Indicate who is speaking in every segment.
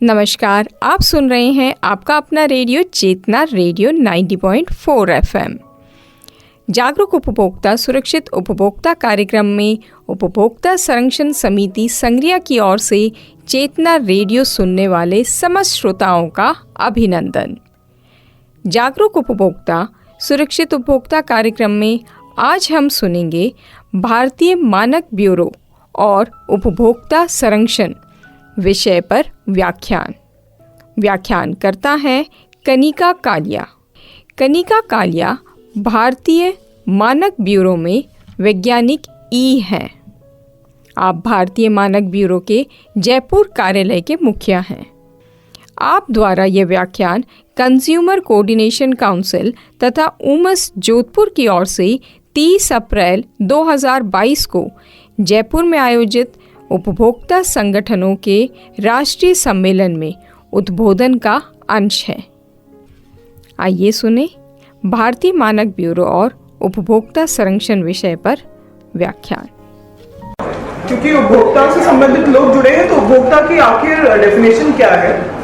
Speaker 1: नमस्कार, आप सुन रहे हैं आपका अपना रेडियो चेतना रेडियो 90.4 FM। जागरूक उपभोक्ता सुरक्षित उपभोक्ता कार्यक्रम में उपभोक्ता संरक्षण समिति संग्रिया की ओर से चेतना रेडियो सुनने वाले समस्त श्रोताओं का अभिनंदन। जागरूक उपभोक्ता सुरक्षित उपभोक्ता कार्यक्रम में आज हम सुनेंगे भारतीय मानक ब्यूरो और उपभोक्ता संरक्षण विषय पर व्याख्यान करता है कनिका कालिया। कनिका कालिया भारतीय मानक ब्यूरो में वैज्ञानिक ई हैं। आप भारतीय मानक ब्यूरो के जयपुर कार्यालय के मुखिया हैं। आप द्वारा ये व्याख्यान कंज्यूमर कोऑर्डिनेशन काउंसिल तथा उमस जोधपुर की ओर से 30 अप्रैल 2022 को जयपुर में आयोजित उपभोक्ता संगठनों के राष्ट्रीय सम्मेलन में उद्बोधन का अंश है। आइए सुने भारतीय मानक ब्यूरो और उपभोक्ता संरक्षण विषय पर व्याख्यान।
Speaker 2: क्योंकि उपभोक्ता से संबंधित लोग जुड़े हैं, तो उपभोक्ता की आखिर डेफिनेशन क्या है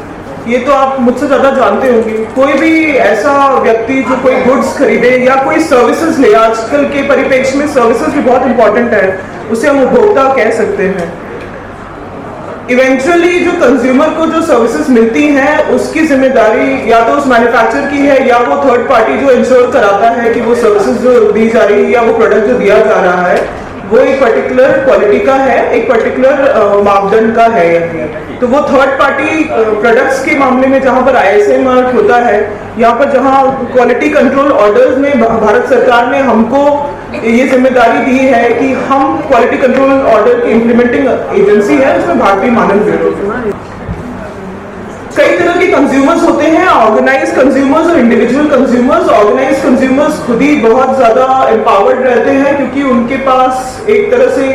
Speaker 2: ये तो आप मुझसे ज़्यादा जानते होंगे। कोई भी ऐसा व्यक्ति जो कोई गुड्स खरीदे या कोई सर्विसेज ले, आजकल के परिप्रेक्ष्य में सर्विसेज भी बहुत इंपॉर्टेंट है, उसे हम उपभोक्ता कह सकते हैं। इवेंचुअली जो कंज्यूमर को जो सर्विसेज मिलती हैं उसकी जिम्मेदारी या तो उस मैन्युफैक्चरर की है या वो थर्ड पार्टी जो इंश्योर कराता है कि वो सर्विसेज जो दी जा रही है या वो प्रोडक्ट जो दिया जा रहा है वो एक पर्टिकुलर क्वालिटी का है, एक पर्टिकुलर मापदंड का है। तो वो थर्ड पार्टी प्रोडक्ट्स के मामले में जहाँ पर ISI मार्क होता है, यहाँ पर जहाँ क्वालिटी कंट्रोल ऑर्डर्स में भारत सरकार ने हमको ये जिम्मेदारी दी है कि हम क्वालिटी कंट्रोल ऑर्डर की इम्प्लीमेंटिंग एजेंसी है, उसमें भारतीय मानक ब्यूरो। कई तरह के कंज्यूमर्स होते हैं, ऑर्गेनाइज कंज्यूमर्स और इंडिविजुअल कंज्यूमर्स। ऑर्गेनाइज कंज्यूमर्स खुद ही बहुत ज्यादा एम्पावर्ड रहते हैं क्योंकि उनके पास एक तरह से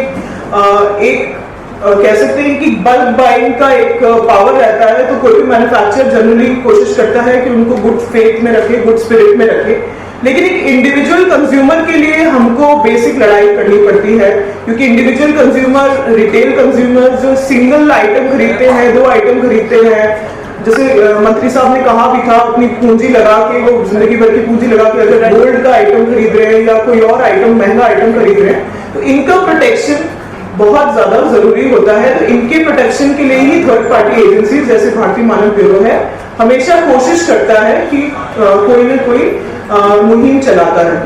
Speaker 2: कह सकते हैं कि बल्क बाइंग का एक पावर रहता है। तो कोई भी मैन्युफैक्चरर जनरली कोशिश करता है कि उनको गुड फेथ में रखे, गुड स्पिरिट में रखे। लेकिन एक इंडिविजुअल कंज्यूमर के लिए हमको बेसिक लड़ाई करनी पड़ती है, क्योंकि इंडिविजुअल कंज्यूमर, रिटेल कंज्यूमर जो सिंगल आइटम खरीदते हैं, 2 आइटम खरीदते हैं, जैसे मंत्री साहब ने कहा भी था, अपनी पूंजी लगा के, वो जिंदगी भर की पूंजी लगा के अगर गोल्ड का आइटम खरीद रहे हैं या कोई और आइटम, महंगा आइटम खरीद रहे हैं, तो इनका प्रोटेक्शन बहुत ज्यादा जरूरी होता है। तो इनके प्रोटेक्शन के लिए ही थर्ड पार्टी एजेंसी जैसे भारतीय मानक ब्यूरो है हमेशा कोशिश करता है कि कोई न कोई मुहिम चलाता है।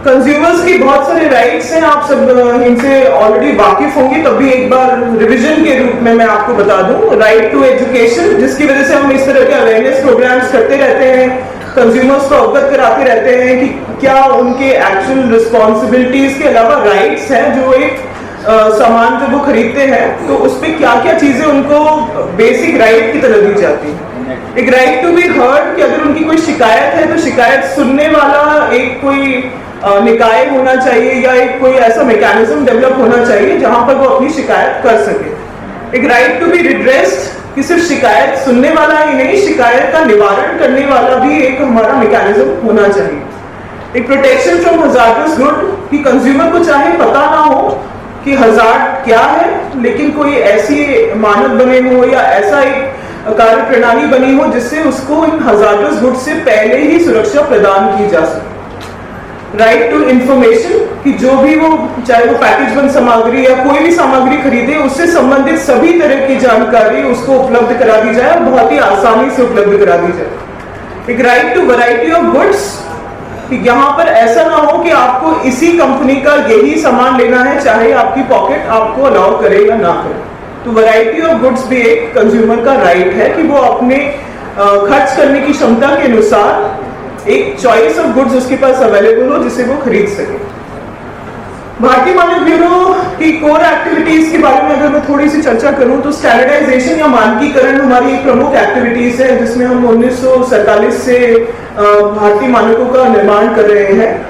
Speaker 2: कंज्यूमर्स की बहुत सारे राइट्स हैं, आप सब इनसे ऑलरेडी वाकिफ होंगे, तब भी एक बार रिवीजन के रूप में मैं आपको बता दूं। राइट टू एजुकेशन, जिसकी वजह से हम इस तरह के अवेयरनेस प्रोग्राम्स करते रहते हैं, कंज्यूमर्स को अवगत कराते रहते हैं कि क्या उनके एक्चुअल रिस्पॉन्सिबिलिटीज के अलावा राइट्स हैं। जो एक सामान जब वो खरीदते हैं तो उस पर क्या क्या चीजें उनको बेसिक राइट की तरह दी जाती है। एक राइट टू बी हर्ड, कि अगर उनकी कोई शिकायत है तो शिकायत सुनने वाला एक कोई निकाय होना चाहिए या एक कोई ऐसा मैकेनिज्म डेवलप होना चाहिए जहां पर वो अपनी शिकायत कर सके। एक राइट टू बी रिड्रेस्ड, कि सिर्फ शिकायत सुनने वाला ही नहीं, शिकायत का निवारण करने वाला भी एक हमारा मैकेनिज्म होना चाहिए। एक प्रोटेक्शन फ्रॉम हजार्डस गुड, कि कंज्यूमर को चाहे पता ना हो कि हजार्ड क्या है, लेकिन कोई ऐसी मानक बने हो या ऐसा एक कार्य प्रणाली बनी हो जिससे उसको इन हजार्डस गुड से पहले ही सुरक्षा प्रदान की जा सके। राइट टू इंफॉर्मेशन, कि जो भी वो चाहे वो पैकेज बंद सामग्री या कोई भी सामग्री खरीदे उससे संबंधित सभी तरह की जानकारी उसको उपलब्ध करा दी जाए और बहुत ही आसानी से उपलब्ध करा दी जाए। एक right to variety of goods, कि यहाँ पर ऐसा ना हो कि आपको इसी कंपनी का यही सामान लेना है चाहे आपकी पॉकेट आपको अलाउ करे या ना करे। तो वैरायटी ऑफ गुड्स भी एक कंज्यूमर का राइट है कि वो अपने खर्च करने की क्षमता के अनुसार एक चॉइस ऑफ गुड्स उसके पास अवेलेबल हो जिसे वो खरीद सके। भारतीय मानक ब्यूरो की कोर एक्टिविटीज के बारे में अगर मैं थोड़ी सी चर्चा करूं तो स्टैंडर्डाइजेशन या मानकीकरण हमारी एक प्रमुख एक्टिविटीज है, जिसमें हम 1947 से भारतीय मानकों का निर्माण कर रहे हैं।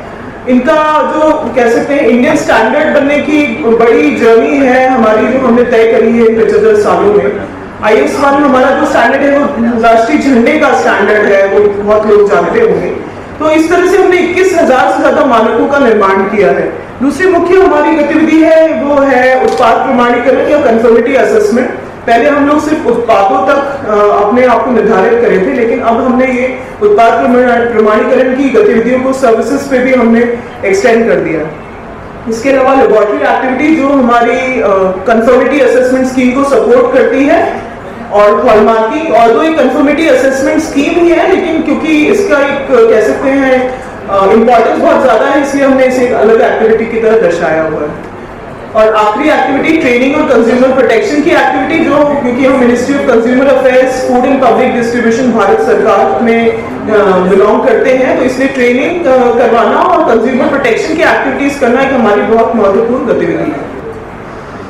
Speaker 2: इनका जो कह सकते हैं इंडियन स्टैंडर्ड बनने की बड़ी जर्नी है हमारी, जो हमने तय करी है 75 सालों में। IS1 हमारा जो स्टैंडर्ड है वो राष्ट्रीय झंडे का स्टैंडर्ड है, वो बहुत लोग जानते होंगे। तो इस तरह से हमने 21,000 से ज्यादा मानकों का निर्माण किया है। दूसरी मुख्य हमारी गतिविधि है वो है उत्पाद प्रमाणीकरण या कंफर्मिटी असेसमेंट। पहले हम लोग सिर्फ उत्पादों तक अपने आप को निर्धारित करे थे, लेकिन अब हमने ये उत्पाद प्रमाणीकरण की गतिविधियों को सर्विसेज पे भी हमने एक्सटेंड कर दिया। इसके अलावा लेबोरेटरी एक्टिविटी जो हमारी कंफर्मिटी असेसमेंट स्कीम को सपोर्ट करती है, और हॉलमार्किंग और तो एक कंफर्मिटी असेसमेंट स्कीम ही है, लेकिन क्योंकि इसका एक कह सकते हैं इम्पोर्टेंस बहुत ज्यादा है, इसलिए हमने इसे एक अलग एक्टिविटी की तरह दर्शाया हुआ है। और आखिरी एक्टिविटी ट्रेनिंग और कंज्यूमर प्रोटेक्शन की एक्टिविटी, जो क्योंकि हम ministry of consumer affairs, food and public distribution Bharat सरकार में बिलोंग करते हैं, तो इसलिए ट्रेनिंग करवाना और कंज्यूमर प्रोटेक्शन की एक्टिविटीज करना एक हमारी बहुत महत्वपूर्ण गतिविधि है।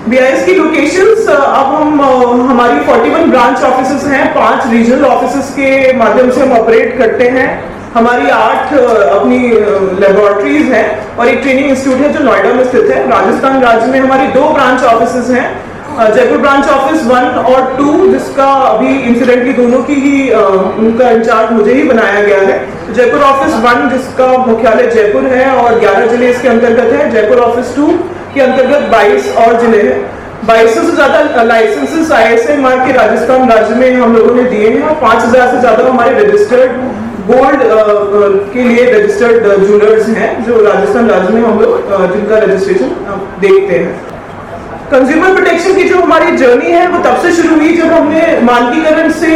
Speaker 2: BIS की लोकेशंस अब हम हमारी 41 ब्रांच ऑफिसेस हैं, 5 रीजनल ऑफिसेस के माध्यम से हम ऑपरेट करते हैं। हमारी 8 अपनी लेबोरेटरीज हैं और एक ट्रेनिंग इंस्टीट्यूट है जो नोएडा में स्थित है। राजस्थान राज्य में हमारी 2 ब्रांच ऑफिसेस हैं, जयपुर ब्रांच ऑफिस 1 और 2, जिसका अभी इंसिडेंटली दोनों की ही उनका इंचार्ज मुझे ही बनाया गया है। जयपुर ऑफिस 1 जिसका मुख्यालय जयपुर है और 11 जिले इसके अंतर्गत है। जयपुर ऑफिस 2 के अंतर्गत 22 और जिले हैं। 2200 से ज्यादा लाइसेंसेस ISMR के राजस्थान राज्य में हम लोगों ने दिए हैं और 5000 से ज्यादा हमारे रजिस्टर्ड गोल्ड के लिए रजिस्टर्ड ज्वेलर्स हैं जो राजस्थान राज्य में हम लोग जिनका रजिस्ट्रेशन देखते हैं। कंज्यूमर प्रोटेक्शन की जो हमारी जर्नी है वो तब से शुरू हुई जब हमने मानकीकरण से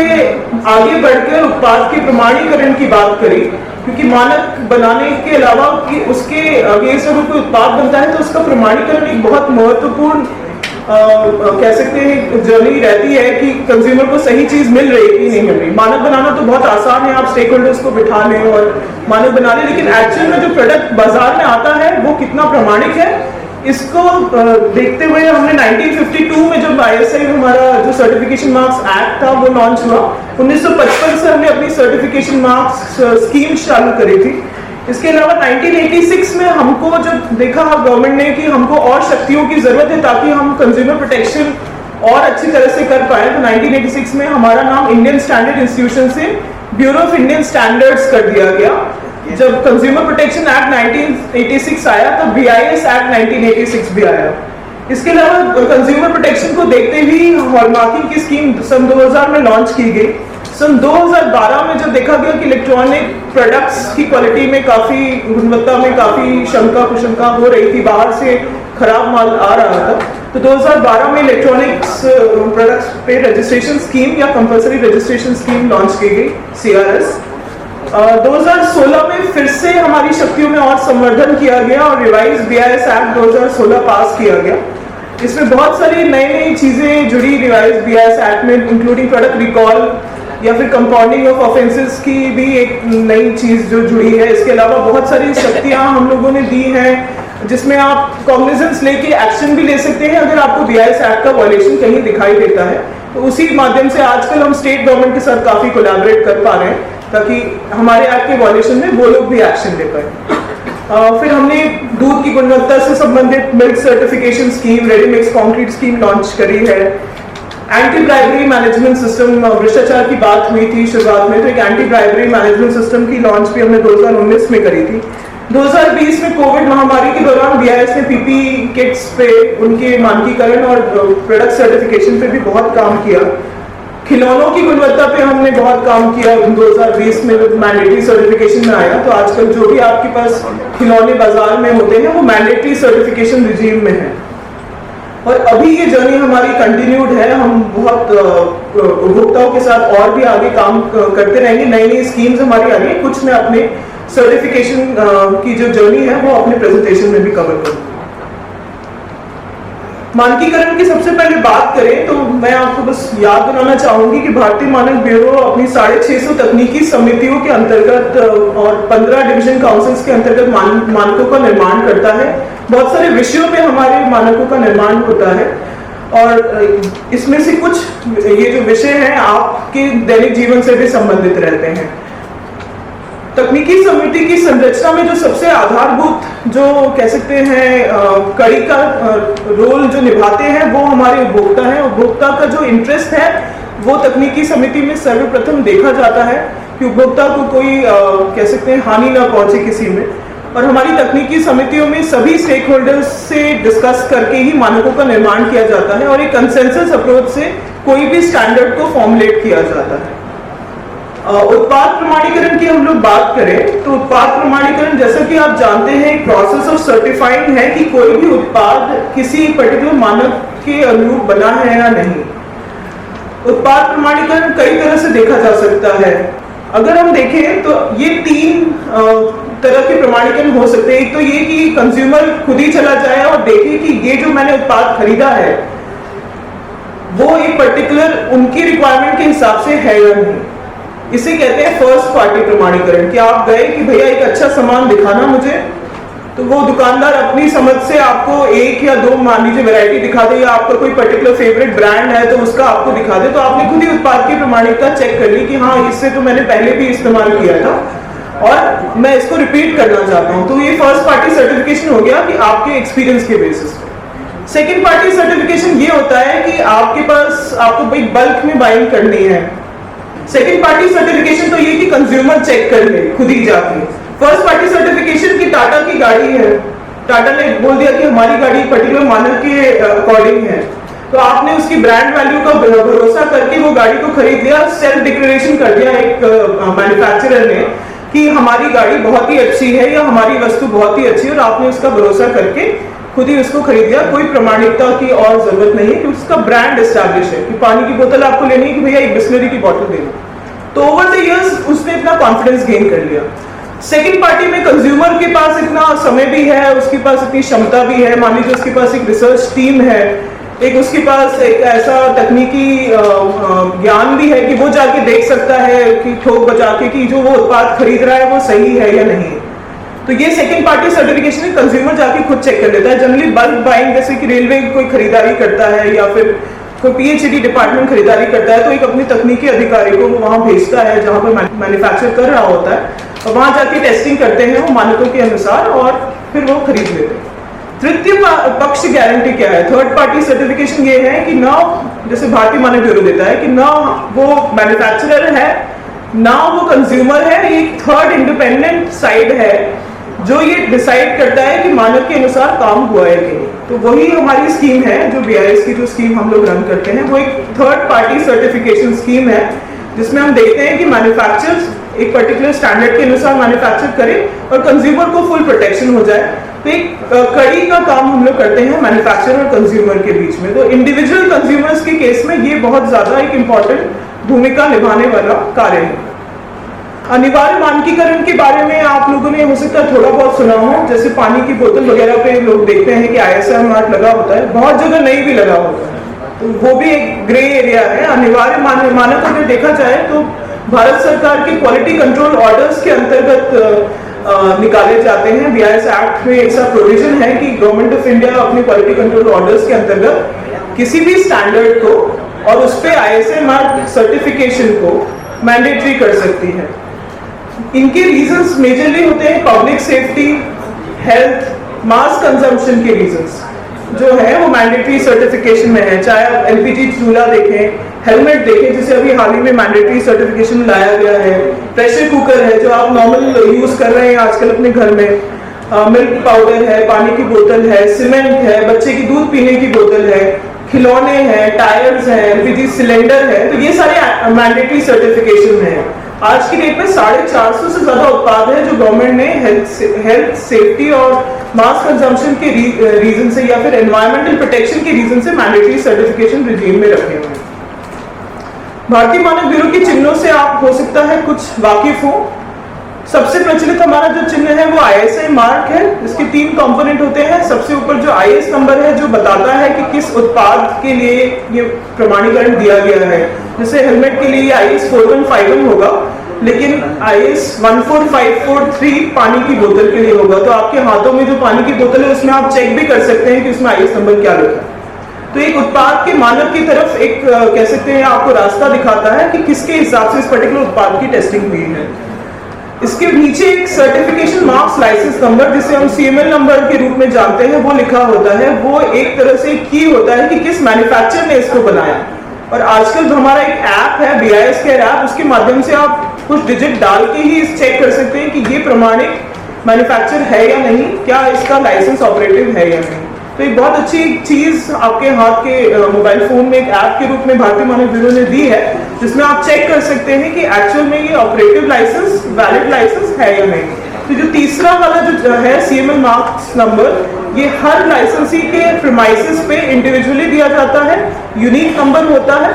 Speaker 2: आगे बढ़कर उत्पाद के प्रमाणीकरण की बात करी, क्योंकि मानक बनाने के अलावा कि उसके अगेंस्ट अगर कोई उत्पाद बनता है तो उसका प्रमाणीकरण एक बहुत महत्वपूर्ण कह सकते हैं जर्नी रहती है कि कंज्यूमर को सही चीज मिल रही है कि नहीं मिल रही। मानक बनाना तो बहुत आसान है, आप स्टेक होल्डर्स को बिठा लें और मानक बना लें, लेकिन एक्चुअल में जो प्रोडक्ट बाजार में आता है वो कितना प्रमाणिक है, इसको देखते हुए हमने 1952 में जब ISI हमारा जो सर्टिफिकेशन मार्क्स एक्ट था वो लॉन्च हुआ, 1955 से हमने अपनी सर्टिफिकेशन मार्क्स स्कीम चालू करी थी। इसके अलावा 1986 में हमको जब देखा गवर्नमेंट ने कि हमको और शक्तियों की जरूरत है ताकि हम कंज्यूमर प्रोटेक्शन और अच्छी तरह से कर पाए, तो 1986 में हमारा नाम इंडियन स्टैंडर्ड इंस्टीट्यूशन से ब्यूरो ऑफ इंडियन स्टैंडर्ड्स कर दिया गया। जब कंज्यूमर प्रोटेक्शन एक्ट 1986 आया तो BIS एक्ट 1986 भी आया। इसके अलावा कंज्यूमर प्रोटेक्शन को देखते ही हॉलमार्किंग की स्कीम सन 2000 में लॉन्च की गई। सन 2012 में जब देखा गया कि इलेक्ट्रॉनिक प्रोडक्ट्स की क्वालिटी में काफी, गुणवत्ता में काफी शंका कुशंका हो रही थी, बाहर से खराब माल आ रहा था, तो 2012 में इलेक्ट्रॉनिक्स प्रोडक्ट्स पे रजिस्ट्रेशन स्कीम या कंपल्सरी रजिस्ट्रेशन स्कीम लॉन्च की गई, CRS। 2016 में फिर से हमारी शक्तियों में और संवर्धन किया गया और रिवाइज BIS एक्ट 2016 पास किया गया। इसमें बहुत सारी नई चीजें जुड़ी रिवाइज BIS एक्ट में, इंक्लूडिंग प्रोडक्ट रिकॉल या फिर कंपाउंडिंग ऑफ ऑफेंसेस की भी एक नई चीज जो जुड़ी है। इसके अलावा बहुत सारी शक्तियां हम लोगों ने दी हैं जिसमें आप कॉग्निजेंस लेके एक्शन भी ले सकते हैं अगर आपको BIS एक्ट का वायलेशन कहीं दिखाई देता है। तो उसी माध्यम से आजकल हम स्टेट गवर्नमेंट के साथ काफी कोलैबोरेट कर पा रहे हैं ताकि हमारे एक्ट के वायलेशन में वो लोग भी एक्शन ले पाए। फिर हमने दूध की गुणवत्ता से संबंधित milk certification scheme, ready mix concrete scheme launch करी है। एंटी ब्राइबरी मैनेजमेंट सिस्टम, भ्रष्टाचार की बात हुई थी शुरुआत में, तो एक एंटी ब्राइबरी मैनेजमेंट सिस्टम की लॉन्च भी हमने 2019 में करी थी। 2020 में कोविड महामारी के दौरान BIS ने PPE किट्स पे उनके मानकीकरण और प्रोडक्ट सर्टिफिकेशन पे भी बहुत काम किया। खिलौनों की गुणवत्ता पे हमने बहुत काम किया। 2020 में मैंडेटरी सर्टिफिकेशन में आया, तो आजकल जो भी आपके पास खिलौने बाजार में होते हैं वो मैंडेटरी सर्टिफिकेशन रिजीम में है। और अभी ये जर्नी हमारी कंटिन्यूड है, हम बहुत उपभोक्ताओं के साथ और भी आगे काम करते रहेंगे। नई स्कीम्स हमारी आ रही, कुछ मैं अपने सर्टिफिकेशन की जो जर्नी है वो अपने प्रेजेंटेशन में भी कवर करूंगा। मानकीकरण की सबसे पहले बात करें तो मैं आपको बस याद दिलाना चाहूंगी कि भारतीय मानक ब्यूरो अपनी 650 तकनीकी समितियों के अंतर्गत और 15 डिवीजन काउंसिल्स के अंतर्गत मानकों का निर्माण करता है। बहुत सारे विषयों पे हमारे मानकों का निर्माण होता है और इसमें से कुछ ये जो विषय हैं आपके दैनिक जीवन से भी संबंधित रहते हैं। तकनीकी समिति की संरचना में जो सबसे आधारभूत जो कह सकते हैं कड़ी का रोल जो निभाते हैं वो हमारे उपभोक्ता हैं। उपभोक्ता का जो इंटरेस्ट है वो तकनीकी समिति में सर्वप्रथम देखा जाता है कि उपभोक्ता को कोई कह सकते हैं हानि ना पहुंचे किसी में। और हमारी तकनीकी समितियों में सभी स्टेक होल्डर्स से डिस्कस करके ही मानकों का निर्माण किया जाता है और एक कंसेंसस अप्रोच से कोई भी स्टैंडर्ड को फॉर्मुलेट किया जाता है। उत्पाद प्रमाणीकरण की हम लोग बात करें तो उत्पाद प्रमाणीकरण जैसा कि आप जानते हैं एक प्रोसेस ऑफ सर्टिफाइंग है कि कोई भी उत्पाद किसी पर्टिकुलर मानक के अनुरूप बना है या नहीं। उत्पाद प्रमाणीकरण कई तरह से देखा जा सकता है। अगर हम देखें तो ये 3 तरह के प्रमाणीकरण हो सकते हैं। एक तो ये कि कंज्यूमर खुद ही चला जाए और देखे कि ये जो मैंने उत्पाद खरीदा है वो एक पर्टिकुलर उनकी रिक्वायरमेंट के हिसाब से है या नहीं। इसे कहते हैं फर्स्ट पार्टी प्रमाणीकरण कि आप गए कि भैया एक अच्छा सामान दिखाना मुझे, तो वो दुकानदार अपनी समझ से आपको 1 या 2 मान लीजिए वैरायटी दिखा दे, या आपका कोई पर्टिकुलर फेवरेट ब्रांड है तो उसका आपको दिखा दे, तो आपने खुद ही उत्पाद की प्रमाणिकता चेक कर ली कि हाँ इससे तो मैंने पहले भी इस्तेमाल किया था और मैं इसको रिपीट करना चाहता हूं। तो ये फर्स्ट पार्टी सर्टिफिकेशन हो गया कि आपके एक्सपीरियंस के बेसिस पे। सेकेंड पार्टी सर्टिफिकेशन ये होता है कि आपके पास आपको भाई बल्क में बाइंग करनी है। सेकेंड पार्टी सर्टिफिकेशन तो ये कि कंज्यूमर चेक कर ले खुद ही जाके। फर्स्ट पार्टी सर्टिफिकेशन की टाटा की गाड़ी है, टाटा ने बोल दिया कि हमारी गाड़ी पर्टिकुलर मानक के अकॉर्डिंग है, तो आपने उसकी ब्रांड वैल्यू का भरोसा करके वो गाड़ी को खरीद लिया, सेल्फ डिक्लेरेशन कर दिया एक मैन्युफैक्चरर ने कि हमारी गाड़ी बहुत ही अच्छी है या हमारी वस्तु बहुत ही अच्छी है, और आपने उसका भरोसा करके खुद ही उसको खरीद लिया। कोई प्रमाणिकता की और जरूरत नहीं है कि उसका ब्रांड एस्टैब्लिश है कि पानी की बोतल आपको लेनी है कि भैया एक बिस्लरी की बोतल देना, तो ओवर द इयर्स उसने इतना कॉन्फिडेंस गेन कर लिया। सेकेंड पार्टी में कंज्यूमर के पास इतना समय भी है, उसके पास इतनी क्षमता भी है, मान लीजिए उसके पास एक रिसर्च टीम है, एक उसके पास एक ऐसा तकनीकी ज्ञान भी है कि वो जाके देख सकता है कि ठोक बजा के कि जो वो उत्पाद खरीद रहा है वो सही है या नहीं। तो ये सेकंड पार्टी सर्टिफिकेशन कंज्यूमर जाके खुद चेक कर लेता है। जनरली बल्क बाइंग जैसे कि रेलवे कोई खरीदारी करता है या फिर कोई पीएचडी डिपार्टमेंट खरीदारी करता है, तो एक अपनी तकनीकी अधिकारी को वो वहां भेजता है जहां पर मैन्युफैक्चर कर रहा होता है, और वहां जाके टेस्टिंग करते हैं वो मानकों के अनुसार और फिर वो खरीद लेते हैं। तृतीय पक्ष गारंटी क्या है? थर्ड पार्टी सर्टिफिकेशन ये है कि ना, जैसे भारतीय मानक ब्यूरो देता है कि ना वो मैन्युफैक्चरर है ना वो कंज्यूमर है, एक थर्ड इंडिपेंडेंट साइड है जो ये डिसाइड करता है कि मानक के अनुसार काम हुआ है कि नहीं। तो वही हमारी स्कीम है, जो बीआईएस की जो स्कीम हम लोग रन करते हैं, वो एक थर्ड पार्टी सर्टिफिकेशन स्कीम है जिसमें हम देखते हैं कि मैन्युफैक्चरर्स एक पर्टिकुलर स्टैंडर्ड के अनुसार मैन्युफैक्चर करें और कंज्यूमर को फुल प्रोटेक्शन हो जाए। तो एक कड़ी का काम हम लोग करते हैं मैन्युफैक्चरर और कंज्यूमर के बीच में। तो इंडिविजुअल कंज्यूमर्स के केस में ये बहुत ज्यादा एक इंपॉर्टेंट भूमिका निभाने वाला कार्य है। अनिवार्य मानकीकरण के बारे में आप लोगों ने हो सकता है थोड़ा बहुत सुना हो, जैसे पानी की बोतल वगैरह पे लोग देखते हैं कि ISI मार्क लगा होता है, बहुत जगह नहीं भी लगा होता है, तो वो भी एक ग्रे एरिया है। अनिवार्य मानक अगर देखा जाए तो भारत सरकार के क्वालिटी कंट्रोल ऑर्डर्स के अंतर्गत निकाले जाते हैं। बीआईएस एक्ट में ऐसा प्रोविजन है कि गवर्नमेंट ऑफ इंडिया अपने क्वालिटी कंट्रोल ऑर्डर्स के अंतर्गत किसी भी स्टैंडर्ड को और उस पे ISI मार्क सर्टिफिकेशन को मैंडेटरी कर सकती है। इनके रीजंस मेजरली होते हैं पब्लिक सेफ्टी, हेल्थ, मास कंजम्पशन के रीजंस जो है वो मैंडेटरी सर्टिफिकेशन में है। चाहे आप LPG चूल्हा देखें, हेलमेट देखें जिसे अभी हाल ही में मैंडेटरी सर्टिफिकेशन लाया गया है, प्रेशर कुकर है जो आप नॉर्मल यूज कर रहे हैं आजकल अपने घर में, मिल्क पाउडर है, पानी की बोतल है, सीमेंट है, बच्चे की दूध पीने की बोतल है, खिलौने हैं, टायर्स हैं, LPG सिलेंडर है, तो ये सारे मैंडेटरी सर्टिफिकेशन में है। आज की डेट में 450 से ज्यादा उत्पाद है जो गवर्नमेंट ने हेल्थ सेफ्टी और मास कंजम्पशन के रीजन से या फिर एनवायरमेंटल प्रोटेक्शन के रीजन से मैंडेटरी सर्टिफिकेशन रिजीम में रखे हुए हैं। भारतीय मानक ब्यूरो के चिन्हों से आप हो सकता है कुछ वाकिफ हो। सबसे प्रचलित हमारा जो चिन्ह है वो ISI मार्क है। इसके 3 कंपोनेंट होते हैं। सबसे ऊपर जो IS नंबर है जो बताता है कि किस उत्पाद के लिए ये प्रमाणीकरण दिया गया है। जैसे हेलमेट के लिए IS 4151 होगा, लेकिन IS 14543 पानी की बोतल के लिए होगा। तो आपके हाथों में जो पानी की बोतल है उसमें आप चेक भी कर सकते हैं कि उसमें IS नंबर क्या लिखा है। तो एक उत्पाद के मानक की तरफ एक कह सकते हैं आपको रास्ता दिखाता है कि किसके हिसाब से इस पर्टिकुलर उत्पाद की टेस्टिंग हुई है। इसके नीचे एक सर्टिफिकेशन मार्क्स लाइसेंस नंबर जिसे हम CML नंबर के रूप में जानते हैं वो लिखा होता है। वो एक तरह से की होता है कि किस मैन्युफैक्चरर ने इसको बनाया। और आजकल जो हमारा एक ऐप है BIS केयर ऐप, उसके माध्यम से आप कुछ डिजिट डाल के ही चेक कर सकते हैं कि ये प्रमाणित मैन्युफैक्चरर है या नहीं, क्या इसका लाइसेंस ऑपरेटिव है या नहीं। तो एक बहुत अच्छी चीज आपके हाथ के मोबाइल फोन में एक ऐप के रूप में भारतीय मानक ब्यूरो ने दी है, जिसमें आप चेक कर सकते हैं कि एक्चुअल में ये ऑपरेटिव लाइसेंस वैलिड लाइसेंस है या नहीं। तो जो तीसरा वाला जो है CML मार्क्स नंबर, ये हर लाइसेंसी के प्रीमाइसेस पे इंडिविजुअली दिया जाता है, यूनिक नंबर होता है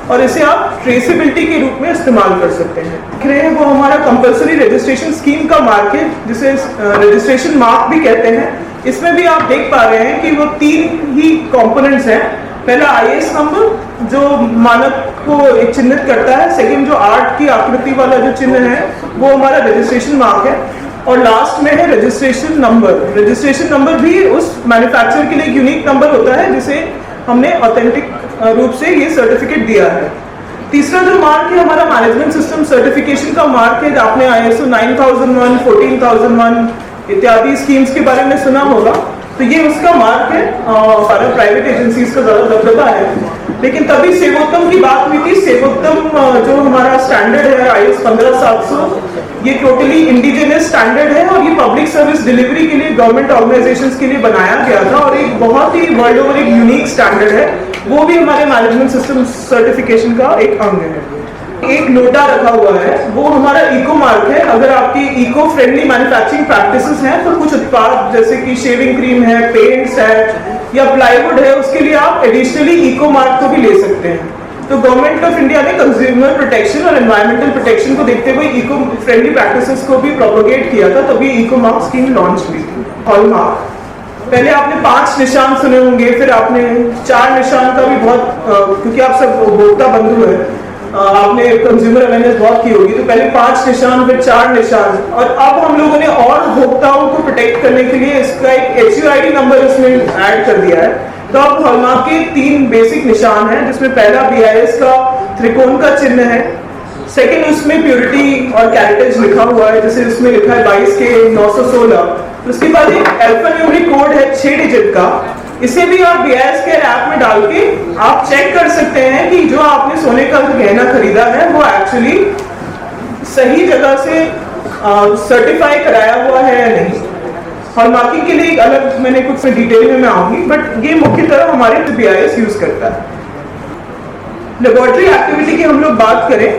Speaker 2: और इसे आप ट्रेसेबिलिटी के रूप में इस्तेमाल कर सकते हैं। देख रहे हैं वो हमारा कंपलसरी रजिस्ट्रेशन स्कीम का मार्क है, जिसे रजिस्ट्रेशन मार्क भी कहते हैं। इसमें भी आप देख पा रहे हैं कि वो 3 ही कंपोनेंट्स हैं। पहला IS नंबर जो मानक को एक चिन्हित करता है, सेकंड जो 8 की आकृति वाला जो चिन्ह है वो हमारा रजिस्ट्रेशन मार्क है, और लास्ट में है रजिस्ट्रेशन नंबर। रजिस्ट्रेशन नंबर भी उस मैन्युफैक्चरर के लिए एक यूनिक नंबर होता है जिसे हमने ऑथेंटिक रूप से ये सर्टिफिकेट दिया है। तीसरा जो मार्क है हमारा मैनेजमेंट सिस्टम सर्टिफिकेशन का मार्क है। आपने ISO 9001, 14001 इत्यादि स्कीम्स के बारे में सुना होगा, तो ये उसका मार्क है। सारा प्राइवेट एजेंसीज का ज्यादा दबदबा है, लेकिन तभी सेवोत्तम की बात हुई थी। सेवोत्तम जो हमारा स्टैंडर्ड है IS 15700, ये टोटली इंडिजिनस स्टैंडर्ड है और ये पब्लिक सर्विस डिलीवरी के लिए गवर्नमेंट ऑर्गेनाइजेशंस के लिए बनाया गया था और एक बहुत ही वर्ल्ड ओवर एक यूनिक स्टैंडर्ड है। वो भी हमारे मैनेजमेंट सिस्टम सर्टिफिकेशन का एक अंग है। एक लोटा रखा हुआ है, वो हमारा इको मार्क है। अगर आपकी इको फ्रेंडली मैन्युफैक्चरिंग प्रैक्टिसेस हैं तो कुछ उत्पाद जैसे कि शेविंग क्रीम है, पेंट्स है या प्लाईवुड है, उसके लिए आप एडिशनली इको मार्क को भी ले सकते हैं। तो गवर्नमेंट ऑफ इंडिया ने कंज्यूमर प्रोटेक्शन और एनवायरमेंटल प्रोटेक्शन को देखते हुए इको फ्रेंडली प्रैक्टिसेस को भी प्रोपोगेट किया था, तभी इको मार्क स्कीम लॉन्च हुई थी। हॉलमार्क, पहले आपने 5 निशान सुने होंगे, फिर आपने 4 निशान का भी बहुत क्योंकि आप सब उपभोक्ता बंधु है, आपने कंज्यूमर अवेयरनेस बहुत की होगी, तो पहले 5 निशान फिर 4 निशान, और अब हम लोगों ने और उपभोक्ताओं को प्रोटेक्ट करने के लिए इसका एक HUID नंबर इसमें ऐड कर दिया है। तो अब हॉलमार्क के 3 बेसिक निशान हैं, जिसमें पहला BIS का त्रिकोण का चिन्ह है, सेकंड उसमें प्योरिटी और कैरेटेज लिखा हुआ है, जैसे इसमें लिखा है 22 के 916। उसके बाद एक अल्फान्यूमेरिक कोड है 6 डिजिट का, इसे भी आप BIS के ऐप में डाल के आप चेक कर सकते हैं कि जो आपने सोने का गहना खरीदा है वो एक्चुअली सही जगह से सर्टिफाई कराया हुआ है या नहीं। हॉलमार्किंग के लिए एक अलग मैंने कुछ डिटेल में मैं आऊंगी, बट ये मुख्यतः हमारे BIS यूज करता है। लेबोरेटरी एक्टिविटी की हम लोग बात करें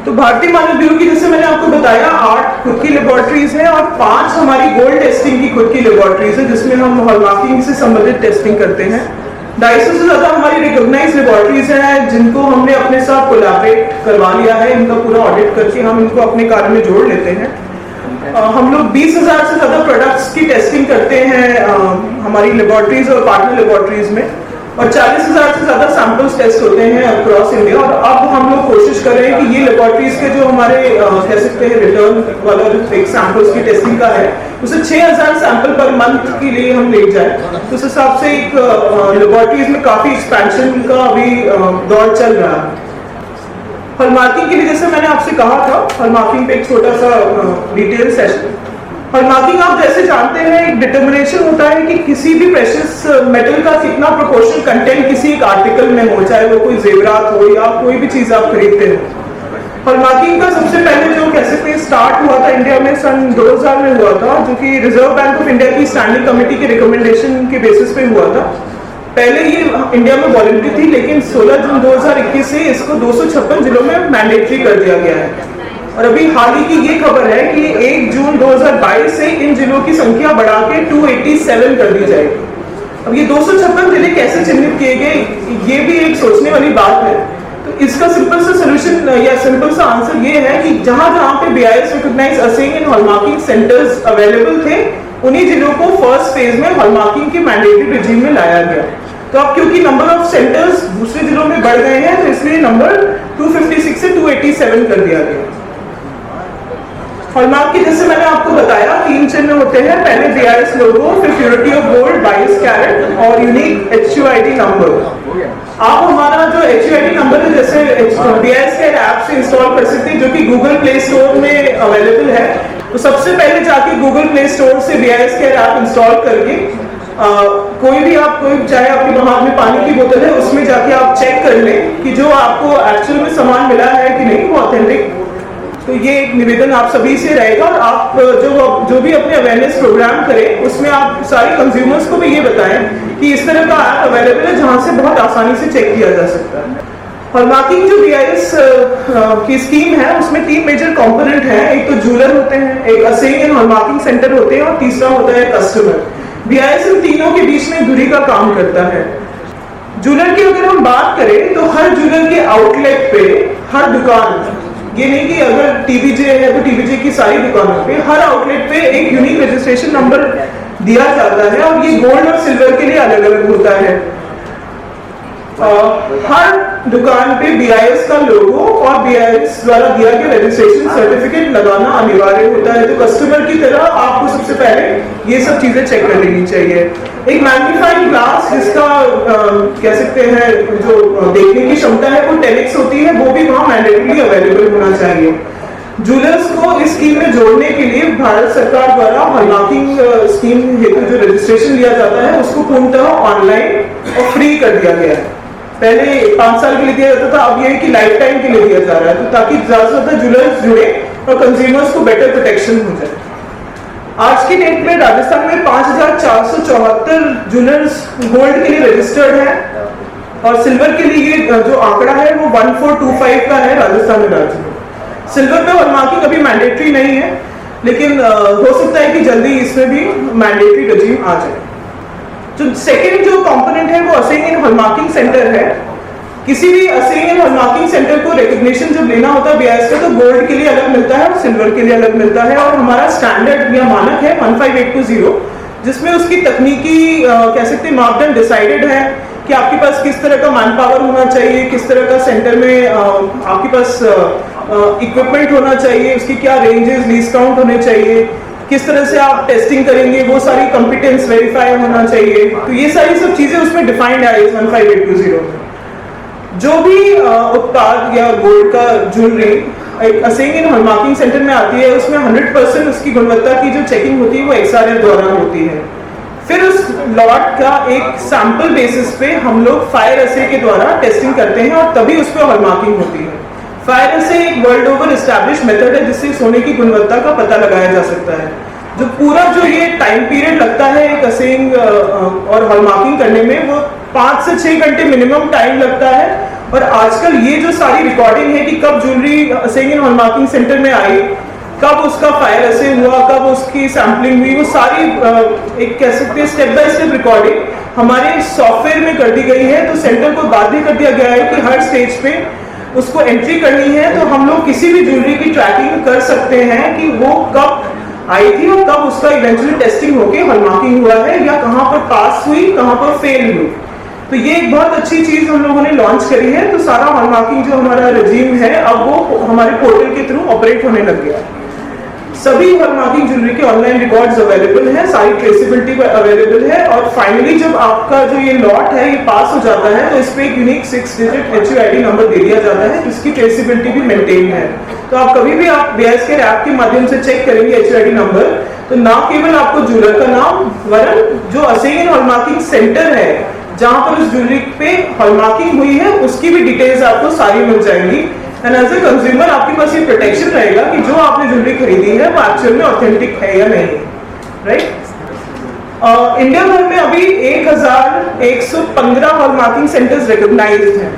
Speaker 2: तो भारतीय मानक ब्यूरो की, जैसे मैंने आपको बताया, 8 खुद की लेबोरेटरीज हैं और 5 हमारी गोल्ड टेस्टिंग की खुद की लेबोरेटरीज है, जिसमें हम हॉलमार्किंग से संबंधित टेस्टिंग करते हैं। 250 से ज्यादा हमारी रिकॉग्नाइज्ड लेबोरेटरीज हैं जिनको हमने अपने साथ कोलैबोरेट करवा लिया है। इनका पूरा ऑडिट करके हम इनको अपने कार्य में जोड़ लेते हैं। हम लोग 20,000 से ज्यादा प्रोडक्ट्स की टेस्टिंग करते हैं हमारी लेबोरेटरीज और पार्टनर लेबोरेटरीज में, और 40,000 से ज्यादा सैंपल्स टेस्ट होते हैं अक्रॉस इंडिया। और अब हम लोग कोशिश कर रहे हैं कि ये लेबोरेटरीज के जो हमारे कह सकते हैं रिटर्न वाला जो एक सैंपल्स की टेस्टिंग का है, उसे 6,000 सैंपल पर मंथ के लिए हम ले जाए। तो उस हिसाब से एक लेबोरेटरीज में काफी एक्सपेंशन का अभी दौर चल रहा है। हॉलमार्किंग के लिए जैसे मैंने आपसे कहा था, हॉलमार्किंग पे एक छोटा सा डिटेल सेशन। हॉलमार्किंग आप जैसे जानते हैं एक डिटर्मिनेशन होता है कि किसी भी प्रेशियस मेटल का कितना प्रोपोर्शनल कंटेंट किसी एक आर्टिकल में हो, चाहे वो कोई जेवरात हो या कोई भी चीज आप खरीदते हो। हॉलमार्किंग का सबसे पहले जो कह सकते हैं स्टार्ट हुआ था इंडिया में सन 2000 में हुआ था, जो कि रिजर्व बैंक ऑफ इंडिया की स्टैंडिंग कमेटी के रिकमेंडेशन के बेसिस पे हुआ था। पहले ये इंडिया में वॉलंटरी थी, लेकिन 16 जून 2021 से इसको 256 जिलों में मैंडेटरी कर दिया गया है। और अभी हाल ही की ये खबर है कि 1 जून 2022 से इन जिलों की संख्या बढ़ा के 287 कर दी जाएगी। अब ये 256 जिले कैसे चिन्हित किए गए, ये भी एक सोचने वाली बात है। तो इसका सिंपल सा सोल्यूशन या सिंपल सा आंसर ये है कि जहां जहां पे BIS recognised assaying and hallmarking centres available थे, उन्हीं जिलों को फर्स्ट फेज में हॉलमार्किंग के मैंडेटरी रिजीम में लाया गया। तो अब क्योंकि नंबर ऑफ सेंटर्स दूसरे जिलों में बढ़ गए हैं, तो इसलिए नंबर 256 से 287 कर दिया गया। हॉलमार्क की जैसे मैंने आपको बताया 3 चिन्ह होते हैं, पहले BIS लोगो, फिर प्योरिटी ऑफ गोल्ड 22 कैरेट और यूनिक HUID नंबर। आप हमारा जो HUID नंबर है जैसे BIS के ऐप से इंस्टॉल कर सकते हैं, जो कि गूगल प्ले स्टोर में अवेलेबल है। तो सबसे पहले जाके गूगल प्ले स्टोर से BIS के ऐप इंस्टॉल करके कोई भी आप चाहे आपके हाथ में पानी की बोतल है, उसमें जाके आप चेक कर लें कि जो आपको एक्चुअल में सामान मिला है कि नहीं वो ऑथेंटिक तो ये एक निवेदन आप सभी से रहेगा, और आप जो भी अपने अवेयरनेस प्रोग्राम करें उसमें आप सारे कंज्यूमर्स को भी ये बताएं कि इस तरह का ऐप अवेलेबल है जहां से बहुत आसानी से चेक किया जा सकता है। हॉलमार्किंग जो BIS की स्कीम है उसमें 3 मेजर कंपोनेंट हैं। एक तो जूलर होते हैं, एक असेइंग एंड हॉलमार्किंग सेंटर होते हैं, और तीसरा होता है कस्टमर। BIS इन तीनों के बीच में धुरी का काम करता है। जूलर की अगर हम बात करें तो हर जूलर के आउटलेट पे, हर दुकान, ये नहीं कि अगर TBJ है तो TBJ की सारी दुकानों पे, हर आउटलेट पे एक यूनिक रजिस्ट्रेशन नंबर दिया जाता है, और ये गोल्ड और सिल्वर के लिए अलग अलग होता है। हर दुकान पे BIS का लोगो और BIS द्वारा दिया गया रजिस्ट्रेशन सर्टिफिकेट लगाना अनिवार्य होता है। तो कस्टमर की तरह आपको सबसे पहले ये सब चीजें चेक कर लेनी चाहिए। एक मैग्नीफाइंग ग्लास जिसका कह सकते हैं जो देखने की क्षमता है वो 10x होती है, वो भी वहाँ मैंडेटरी अवेलेबल होना चाहिए। जूलर्स को इस स्कीम में जोड़ने के लिए भारत सरकार द्वारा हॉलमार्किंग स्कीम हेतु जो रजिस्ट्रेशन लिया जाता है उसको पूर्णतः ऑनलाइन और फ्री कर दिया गया है। पहले 5 साल के लिए दिया जाता था, अब ये है कि लाइफ टाइम के लिए दिया जा रहा है, तो ताकि ज्यादा से ज्यादा जूलर्स जुड़े और कंज्यूमर्स को बेटर प्रोटेक्शन हो जाए। आज की डेट में राजस्थान में 5474 जूलर्स गोल्ड के लिए रजिस्टर्ड है, और सिल्वर के लिए जो आंकड़ा है वो 1425 का है राजस्थान राज्य में। सिल्वर पे हॉलमार्किंग अभी मैंडेटरी नहीं है, लेकिन हो सकता है कि जल्दी इसमें भी मैंडेटरी रजीम आ जाए। जो सेकंड जो कंपोनेंट है वो असेइंग एंड हॉलमार्किंग सेंटर है। किसी भी असेइंग एंड हॉलमार्किंग सेंटर को रिकॉग्निशन जब लेना होता है BIS का, तो गोल्ड के लिए अलग मिलता है और सिल्वर के लिए अलग मिलता है, और हमारा स्टैंडर्ड या मानक है 15820, जिसमें उसकी तकनीकी कह सकते हैं मापदंड डिसाइडेड है कि आपके पास किस तरह का मैन पावर होना चाहिए, किस तरह का सेंटर में आपके पास इक्विपमेंट होना चाहिए, उसकी क्या रेंजेस, लीज काउंट होने चाहिए, किस तरह से आप टेस्टिंग करेंगे, वो सारी कंपिटेंस वेरीफाई होना चाहिए। तो ये सारी सब चीजें उसमें डिफाइंड है इस 15820 में। जो भी उत्पाद या गोल्ड का ज्वेलरी एक असेइंग एंड हॉलमार्किंग सेंटर में आती है, उसमें 100% उसकी गुणवत्ता की जो चेकिंग होती है वो XRF द्वारा होती है। फिर उस लॉट का एक सैंपल बेसिस पे हम लोग फायर असे के द्वारा टेस्टिंग करते हैं, और तभी उस पर हॉलमार्किंग होती है। फायर असे एक वर्ल्ड ओवर एस्टैब्लिश मेथड है जिससे सोने की गुणवत्ता का पता लगाया जा सकता है। जो पूरा जो ये टाइम पीरियड लगता है एक असेइंग और हॉलमार्किंग करने में, वो 5 से 6 घंटे मिनिमम टाइम लगता है। और आजकल ये जो सारी रिकॉर्डिंग है कि कब ज्वेलरी असेइंग एंड हॉलमार्किंग सेंटर में आई, कब उसका फायर असे हुआ, कब उसकी सैंपलिंग हुई, वो सारी एक कह सकते हैं स्टेप बाय स्टेप रिकॉर्डिंग हमारे सॉफ्टवेयर में कर दी गई है। तो सेंटर को बाध्य कर दिया गया है कि हर स्टेज पे उसको एंट्री करनी है, तो हम लोग किसी भी ज्वेलरी की ट्रैकिंग कर सकते हैं कि वो कब आई थी और कब उसका इवेंचुअली टेस्टिंग होके हॉलमार्किंग हुआ है, या कहां पर पास हुई, कहां पर फेल हुई। तो ये एक बहुत अच्छी चीज हम लोगों ने लॉन्च करी है। तो सारा हॉलमार्किंग जो हमारा रजीम है अब वो हमारे पोर्टल के थ्रू ऑपरेट होने लग गया है। सभी हॉलमार्किंग ज्वेलरी के ऑनलाइन रिकॉर्ड्स अवेलेबल हैं, सारी ट्रेसेबिलिटी पर अवेलेबल है, और फाइनली जब आपका जो ये लॉट है ये पास हो जाता है तो इस पे एक यूनिक 6 डिजिट HUID नंबर दे दिया जाता है, जिसकी ट्रेसेबिलिटी भी मेंटेन है। तो आप कभी भी आप BIS के ऐप के माध्यम से चेक करेंगे HUID नंबर, तो ना केवल आपको ज्वेलर का नाम, वरन जो असेइंग एंड हॉलमार्किंग सेंटर है जहां पर उस ज्वेलरी पे हॉलमार्किंग हुई है उसकी भी डिटेल्स आपको सारी मिल जाएंगी। एंड एज ए कंज्यूमर आपके पास ये प्रोटेक्शन रहेगा कि जो आपने ज्वेलरी खरीदी है वो एक्चुअल में ऑथेंटिक है या नहीं, राइट। इंडिया भर में अभी 1115 हॉलमार्किंग सेंटर्स रिकॉग्नाइज्ड हैं।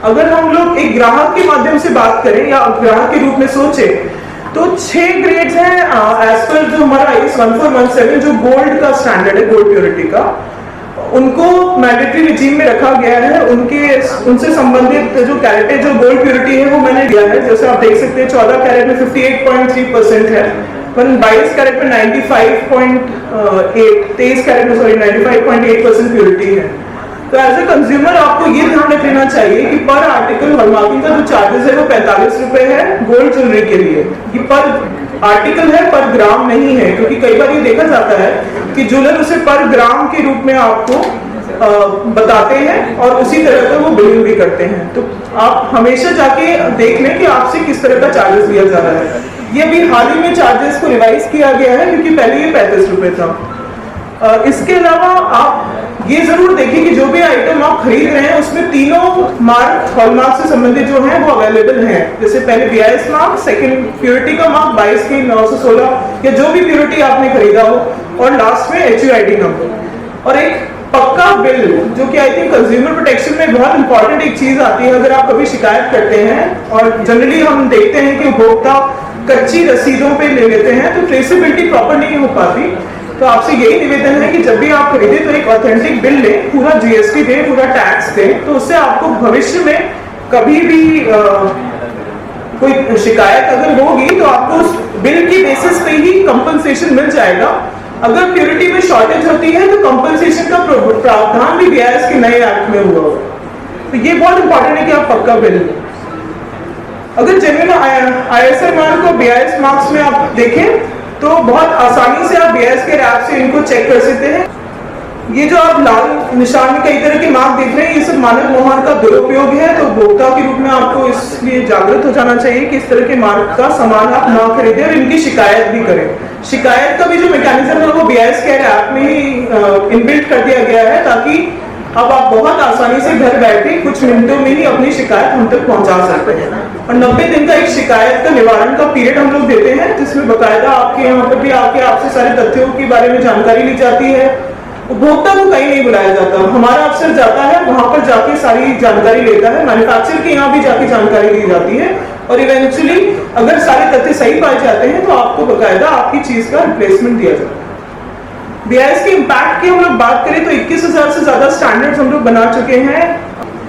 Speaker 2: अगर हम लोग एक ग्राहक के माध्यम से बात करें या ग्राहक के रूप में सोचे, तो 6 ग्रेड्स हैं एज पर जो हमारा IS 1417 जो गोल्ड का स्टैंडर्ड है, गोल्ड प्योरिटी का, उनको मैंडेटरी रिजीम में रखा गया है। उनसे संबंधित जो कैरेट जो गोल्ड प्योरिटी है वो मैंने दिया है। जैसे आप देख सकते हैं 14 कैरेट में 58.3% है, पर 22 कैरेट में 23 कैरेट में 95.8% प्योरिटी है। तो एज ए कंज्यूमर आपको ये ध्यान रख लेना चाहिए कि पर आर्टिकल हॉलमार्किंग का जो चार्जेस है वो 45 रुपए है गोल्ड ज्वेलरी के लिए। ये पर आर्टिकल है, पर ग्राम नहीं है, क्योंकि कई बार ये देखा जाता है कि ज्वेलर उसे पर ग्राम के रूप में आपको बताते हैं और उसी तरह का वो बिलिंग भी करते हैं। तो आप हमेशा जाके देख लें कि आपसे किस तरह का चार्जेस लिया जा रहा है। ये अभी हाल ही में चार्जेस को रिवाइज किया गया है, क्योंकि पहले ये 35 रुपए था। इसके अलावा आप ये जरूर देखिए कि जो भी आइटम आप खरीद रहे हैं उसमें तीनों मार्क हॉलमार्क से संबंधित जो हैं वो अवेलेबल हैं। जैसे पहले BIS मार्क, सेकंड प्योरिटी का मार्क 22 की 916 या जो भी प्योरिटी आपने खरीदा हो, और लास्ट में HUID नंबर और एक पक्का बिल, जो कि आई थिंक कंज्यूमर प्रोटेक्शन में बहुत इंपॉर्टेंट एक चीज आती है। अगर आप कभी शिकायत करते हैं, और जनरली हम देखते हैं कि उपभोक्ता कच्ची रसीदों पे ले लेते हैं तो ट्रेसेबिलिटी प्रॉपर नहीं हो पाती। तो आपसे यही निवेदन है कि जब भी आप खरीदे तो एक ऑथेंटिक बिल लें, पूरा GST दें, पूरा टैक्स दें, तो उससे आपको भविष्य में कभी भी कोई शिकायत अगर होगी तो आपको उस बिल की बेसिस पे ही कंपनसेशन मिल जाएगा। अगर प्योरिटी में शॉर्टेज होती है तो कंपनसेशन का प्रावधान भी BIS के नए एक्ट में हुआ होगा। तो ये बहुत इंपॉर्टेंट है कि आप पक्का बिल लें। अगर जेन्युइन ISI मार्क और BIS मार्क्स में आप देखें तो बहुत आसानी से आप BIS के ऐप से इनको चेक कर सकते हैं। ये जो आप लाल निशान में कई तरह के मार्क देख रहे हैं, ये सब मानक मोहर का दुरुपयोग है। तो उपभोक्ता के रूप में आपको इसलिए जागरूक हो जाना चाहिए कि इस तरह के मार्क का सामान आप ना खरीदें और इनकी शिकायत भी करें। शिकायत का भी जो मैकेनिज्म है वो BIS के ऐप में ही इनबिल्ट कर दिया गया है, ताकि अब आप बहुत आसानी से घर बैठे कुछ मिनटों में ही अपनी शिकायत हम तक पहुंचा सकते हैं। और 90 दिन का एक शिकायत का निवारण का पीरियड हम लोग देते हैं, जिसमें बकायदा आपके यहाँ पर भी आके आपसे सारे तथ्यों के बारे में जानकारी ली जाती है। उपभोक्ता को कहीं नहीं बुलाया जाता, हमारा अफसर जाता है वहां पर जाके सारी जानकारी लेता है, मैन्युफैक्चरर के यहाँ भी जाके जानकारी ली जाती है, और इवेंचुअली अगर सारे तथ्य सही पाए जाते हैं तो आपको बकायदा आपकी चीज का रिप्लेसमेंट दिया जाता है। BIS के इम्पैक्ट की हम लोग बात करें तो 21,000 से ज्यादा स्टैंडर्ड्स हम लोग बना चुके हैं।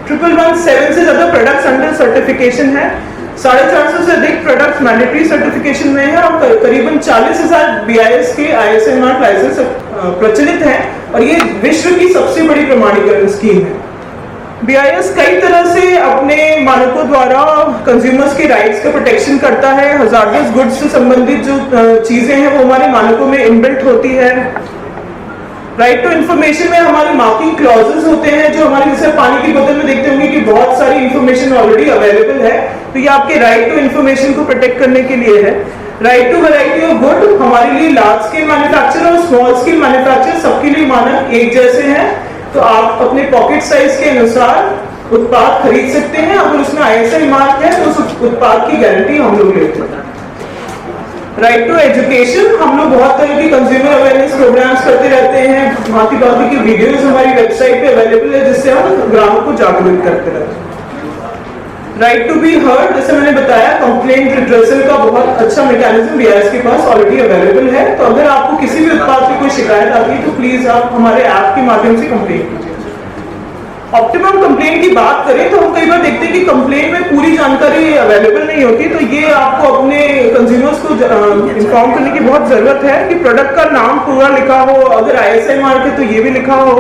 Speaker 2: 1117 से ज्यादा प्रोडक्ट्स अंडर सर्टिफिकेशन है, 450 से अधिक प्रोडक्ट्स मैंडेटरी सर्टिफिकेशन में है, और करीबन 40,000 BIS के ISI मार्क लाइसेंस प्रचलित हैं, और ये विश्व की सबसे बड़ी प्रमाणीकरण स्कीम है। BIS कई तरह से अपने मानकों द्वारा कंज्यूमर्स के राइट्स का प्रोटेक्शन करता है। हजार्डस गुड्स से संबंधित जो चीजें हैं वो हमारे मानकों में इनबिल्ट होती है। राइट टू इन्फॉर्मेशन में हमारे मार्किंग क्लॉजेस होते हैं, जो हमारे जैसे पानी की बोतल में देखते होंगे कि बहुत सारी इंफॉर्मेशन ऑलरेडी अवेलेबल है, तो ये आपके राइट टू इन्फॉर्मेशन को प्रोटेक्ट करने के लिए है। Right to variety of good, हमारे लिए लार्ज स्केल मैन्युफैक्चरर और स्मॉल स्केल मैन्युफैक्चरर सबके लिए मानक एक जैसे हैं, तो आप अपने पॉकेट साइज के अनुसार उत्पाद खरीद सकते हैं। अगर उसमें ISI मार्क है तो उस उत्पाद की गारंटी हम लोग लेते हैं। राइट टू एजुकेशन, हम लोग बहुत तरह की कंज्यूमर अवेयरनेस प्रोग्राम्स करते रहते हैं, भांति भांति की वीडियोस हमारी वेबसाइट पे अवेलेबल है, जिससे हम ग्राहकों को जागरूक करते रहते हैं। राइट टू बी हर्ड, जैसे मैंने बताया, कंप्लेंट रिड्रेसल का बहुत अच्छा मैकेनिज्म BIS के पास ऑलरेडी अवेलेबल है। तो अगर आपको किसी भी उत्पाद की कोई शिकायत आती है तो प्लीज आप हमारे ऐप के माध्यम से कंप्लेंट कीजिए। ऑप्टिमम कंप्लेंट की बात करें तो हम कई बार देखते हैं कि कंप्लेंट में पूरी जानकारी अवेलेबल नहीं होती, तो ये आपको अपने कंज्यूमर्स को इन्फॉर्म करने की बहुत जरूरत है कि प्रोडक्ट का नाम पूरा लिखा हो, अगर ISI मार्क है तो ये भी लिखा हो,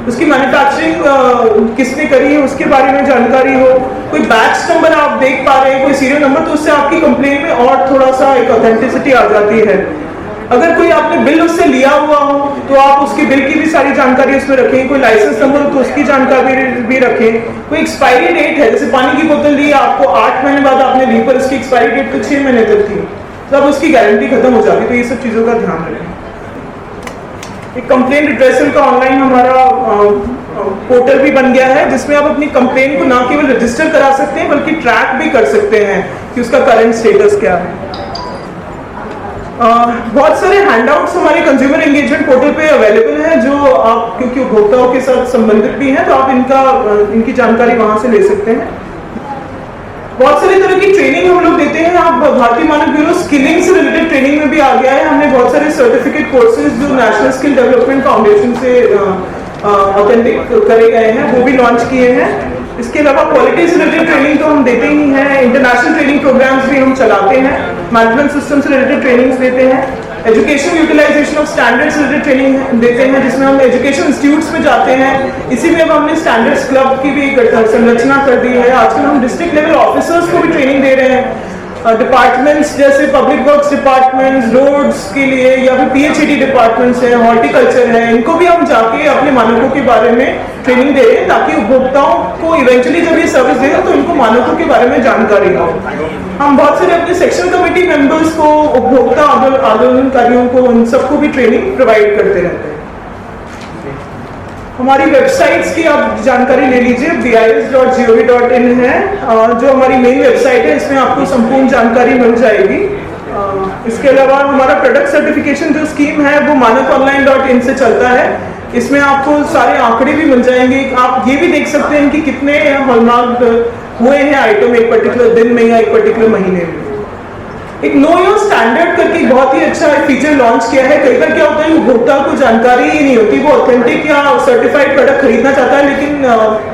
Speaker 2: उसकी मैन्युफैक्चरिंग किसने करी है उसके बारे में जानकारी हो, कोई बैच नंबर आप देख पा रहे हैं, कोई सीरियल नंबर, तो उससे आपकी कंप्लेंट में और थोड़ा सा एक ऑथेंटिसिटी आ जाती है। अगर कोई आपने बिल उससे लिया हुआ हो तो आप उसके बिल की भी सारी जानकारी उसमें रखें, कोई लाइसेंस नंबर हो तो उसकी जानकारी भी रखें, कोई एक्सपायरी डेट है, जैसे पानी की बोतल ली आपको 8 महीने बाद आपने ली, पर उसकी एक्सपायरी डेट तो 6 महीने तक थी, तब उसकी गारंटी खत्म हो जाती, तो ये सब चीजों का ध्यान रखें। एक कंप्लेंट रिड्रेसल का ऑनलाइन हमारा पोर्टल भी बन गया है, जिसमें आप अपनी कंप्लेंट को ना केवल रजिस्टर करा सकते हैं बल्कि ट्रैक भी कर सकते हैं कि उसका करंट स्टेटस क्या है। बहुत सारे हैंडआउट्स हमारे कंज्यूमर एंगेजमेंट पोर्टल पे अवेलेबल हैं, जो आप क्योंकि उपभोक्ताओं के साथ संबंधित भी हैं, तो आप इनकी जानकारी वहां से ले सकते हैं। बहुत सारी तरह की ट्रेनिंग हम लोग देते हैं। आप भारतीय मानक ब्यूरो स्किलिंग से रिलेटेड ट्रेनिंग में भी आ गया है। हमने बहुत सारे सर्टिफिकेट कोर्सेज जो नेशनल स्किल डेवलपमेंट फाउंडेशन से ऑथेंटिक करे गए हैं वो भी लॉन्च किए हैं। इसके अलावा क्वालिटी से रिलेटेड ट्रेनिंग तो हम देते ही हैं, इंटरनेशनल ट्रेनिंग प्रोग्राम्स भी हम चलाते हैं, मैनेजमेंट सिस्टम से रिलेटेड ट्रेनिंग्स देते हैं, एजुकेशन यूटिलाइजेशन ऑफ स्टैंडर्ड्स से रिलेटेड ट्रेनिंग देते हैं, जिसमें हम एजुकेशन इंस्टीट्यूट्स में जाते हैं। इसी में अब हमने स्टैंडर्ड्स क्लब की भी संरचना कर दी है। आजकल हम डिस्ट्रिक्ट लेवल ऑफिसर्स को भी ट्रेनिंग दे रहे हैं। डिपार्टमेंट्स जैसे पब्लिक वर्क्स डिपार्टमेंट्स, रोड्स के लिए, या फिर PHED डिपार्टमेंट्स है, हॉर्टिकल्चर है, इनको भी हम जाके अपने मानकों के बारे में ट्रेनिंग दे रहे हैं, ताकि उपभोक्ताओं को इवेंचुअली जब ये सर्विस दें तो उनको मानकों के बारे में जानकारी हो। हम बहुत सारे अपने सेक्शन कमेटी मेंबर्स को, उपभोक्ता आंदोलनकारियों को, उन सबको भी ट्रेनिंग प्रोवाइड करते रहते हैं। हमारी वेबसाइट्स की आप जानकारी ले लीजिए, bis.gov.in है जो हमारी मेन वेबसाइट है, इसमें आपको संपूर्ण जानकारी मिल जाएगी। इसके अलावा हमारा प्रोडक्ट सर्टिफिकेशन जो स्कीम है वो manakonline.in से चलता है। इसमें आपको सारे आंकड़े भी मिल जाएंगे, आप ये भी देख सकते हैं कि कितने हॉलमार्क हुए हैं आइटम एक पर्टिकुलर दिन में या एक पर्टिकुलर महीने में। एक नो योर स्टैंडर्ड करके बहुत ही अच्छा फीचर लॉन्च किया है। कई बार क्या होता है, उपभोक्ता को जानकारी ही नहीं होती, वो ऑथेंटिक या सर्टिफाइड प्रोडक्ट खरीदना चाहता है, लेकिन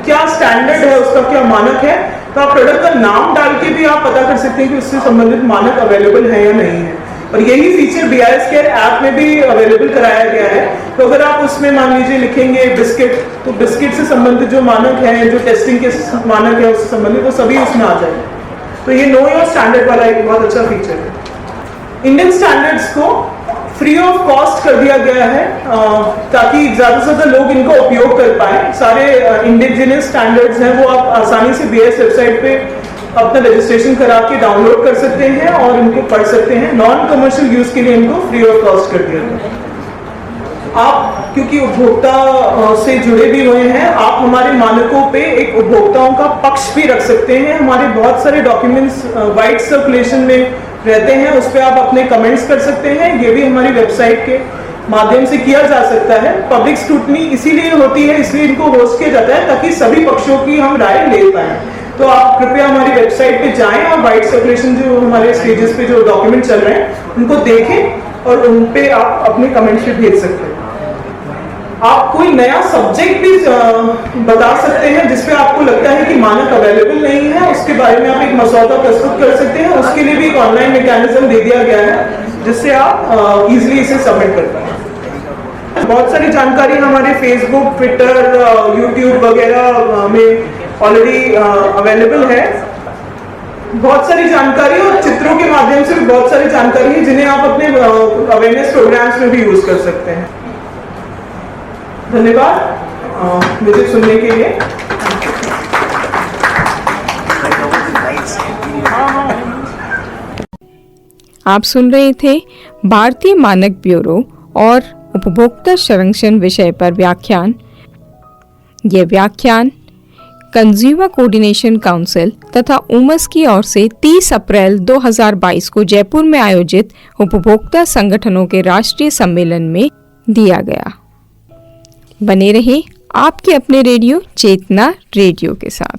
Speaker 2: क्या स्टैंडर्ड है उसका, क्या मानक है, तो आप प्रोडक्ट का नाम डाल के भी आप पता कर सकते हैं कि उससे संबंधित मानक अवेलेबल है या नहीं है। और यही फीचर BIS केयर ऐप में भी अवेलेबल कराया गया है। तो अगर आप उसमें मान लीजिए लिखेंगे बिस्किट, तो बिस्किट से संबंधित जो मानक है, जो टेस्टिंग के मानक है उससे संबंधित, वो सभी उसमें आ जाएंगे। तो ये नो योर स्टैंडर्ड वाला एक बहुत अच्छा फीचर है। इंडियन स्टैंडर्ड्स को फ्री ऑफ कॉस्ट कर दिया गया है ताकि ज्यादा से ज्यादा लोग इनको उपयोग कर पाए। सारे इंडिजिनियस स्टैंडर्ड्स हैं वो आप आसानी से BIS वेबसाइट पे अपना रजिस्ट्रेशन करा के डाउनलोड कर सकते हैं और इनको पढ़ सकते हैं। नॉन कमर्शियल यूज के लिए इनको फ्री ऑफ कॉस्ट कर दिया गया है। आप क्योंकि उपभोक्ता से जुड़े भी हुए हैं, आप हमारे मानकों पे एक उपभोक्ताओं का पक्ष भी रख सकते हैं। हमारे बहुत सारे डॉक्यूमेंट्स वाइड सर्कुलेशन में रहते हैं, उस पर आप अपने कमेंट्स कर सकते हैं। ये भी हमारी वेबसाइट के माध्यम से किया जा सकता है। पब्लिक स्क्रूटनी इसीलिए होती है, इसलिए इनको होस्ट किया जाता है ताकि सभी पक्षों की हम राय ले पाए। तो आप कृपया हमारी वेबसाइट पे जाएं और वाइड सर्कुलेशन जो हमारे स्टेजेस पे जो डॉक्यूमेंट चल रहे हैं उनको देखें और उन पे आप अपने कमेंट्स भी भेज सकते हैं। आप कोई नया सब्जेक्ट भी बता सकते हैं जिसपे आपको लगता है कि मानक अवेलेबल नहीं है, उसके बारे में आप एक मसौदा प्रस्तुत कर सकते हैं। उसके लिए भी एक ऑनलाइन मैकेनिज्म दे दिया गया है जिससे आप इजीली इसे सबमिट कर पाएं। बहुत सारी जानकारी हमारे फेसबुक, ट्विटर, यूट्यूब वगैरह में ऑलरेडी अवेलेबल है। बहुत सारी जानकारी और चित्रों के माध्यम से भी बहुत सारी जानकारी है जिन्हें आप अपने अवेयरनेस प्रोग्राम्स में भी यूज कर सकते हैं। धन्यवाद मुझे सुनने के लिए।
Speaker 1: आप सुन रहे थे भारतीय मानक ब्यूरो और उपभोक्ता संरक्षण विषय पर व्याख्यान। यह व्याख्यान कंज्यूमर कोऑर्डिनेशन काउंसिल तथा उमस की ओर से 30 अप्रैल 2022 को जयपुर में आयोजित उपभोक्ता संगठनों के राष्ट्रीय सम्मेलन में दिया गया। बने रहे आपके अपने रेडियो चेतना रेडियो के साथ।